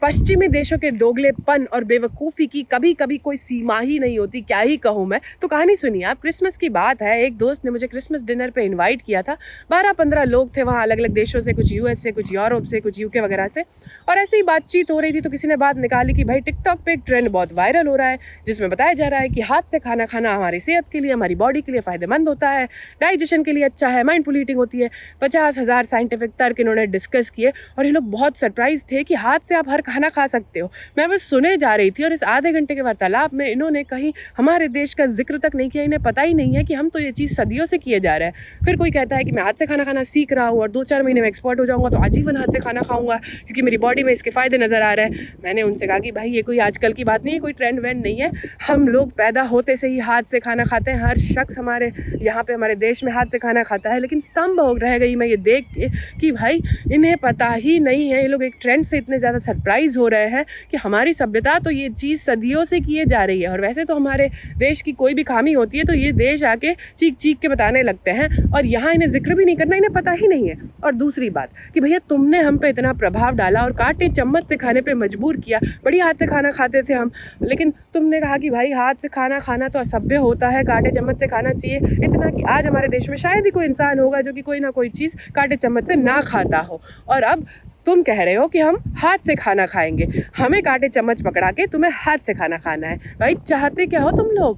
पश्चिमी देशों के दोगलेपन और बेवकूफ़ी की कभी कभी कोई सीमा ही नहीं होती, क्या ही कहूँ मैं। तो कहानी सुनिए आप। क्रिसमस की बात है, एक दोस्त ने मुझे क्रिसमस डिनर पे इनवाइट किया था। 12-15 लोग थे वहाँ, अलग अलग देशों से, कुछ यूएस से, कुछ यूरोप से, कुछ यूके वगैरह से। और ऐसे ही बातचीत हो रही थी तो किसी ने बात निकाली कि भाई टिकटॉक पे एक ट्रेंड बहुत वायरल हो रहा है जिसमें बताया जा रहा है कि हाथ से खाना खाना हमारी सेहत के लिए, हमारी बॉडी के लिए फ़ायदेमंद होता है, डाइजेशन के लिए अच्छा है, माइंडफुल ईटिंग होती है। 50,000 साइंटिफिक तर्क इन्होंने डिस्कस किए और ये लोग बहुत सरप्राइज थे कि हाथ से आप हर खाना खा सकते हो। मैं बस सुने जा रही थी और इस आधे घंटे के वार्तालाप में इन्होंने कहीं हमारे देश का जिक्र तक नहीं किया। इन्हें पता ही नहीं है कि हम तो ये चीज़ सदियों से किए जा रहे हैं। फिर कोई कहता है कि मैं हाथ से खाना खाना सीख रहा हूँ और 2-4 महीने में एक्सपर्ट हो जाऊँगा तो आजीवन हाथ से खाना खाऊंगा क्योंकि मेरी बॉडी में इसके फ़ायदे नज़र आ रहे हैं। मैंने उनसे कहा कि भाई ये कोई आजकल की बात नहीं है, कोई ट्रेंड वेंड नहीं है। हम लोग पैदा होते से ही हाथ से खाना खाते हैं। हर शख्स हमारे यहाँ पे हमारे देश में हाथ से खाना खाता है। लेकिन स्तंभ हो रह गई मैं ये देख के कि भाई इन्हें पता ही नहीं है। ये लोग एक ट्रेंड से इतने ज़्यादा सरप्राइज हो रहे हैं कि हमारी सभ्यता तो ये चीज़ सदियों से किए जा रही है। और वैसे तो हमारे देश की कोई भी खामी होती है तो ये देश आके चीख चीख के बताने लगते हैं और यहाँ इन्हें जिक्र भी नहीं करना, इन्हें पता ही नहीं है। और दूसरी बात कि भैया तुमने हम पे इतना प्रभाव डाला और कांटे चम्मच से खाने पे मजबूर किया। बड़ी हाथ से खाना खाते थे हम, लेकिन तुमने कहा कि भाई हाथ से खाना खाना तो असभ्य होता है, कांटे चम्मच से खाना चाहिए। इतना कि आज हमारे देश में शायद ही कोई इंसान होगा जो कि कोई ना कोई चीज़ कांटे चम्मच से ना खाता हो। और अब तुम कह रहे हो कि हम हाथ से खाना खाएंगे, हमें कांटे चम्मच पकड़ा के तुम्हें हाथ से खाना खाना है। भाई चाहते क्या हो तुम लोग?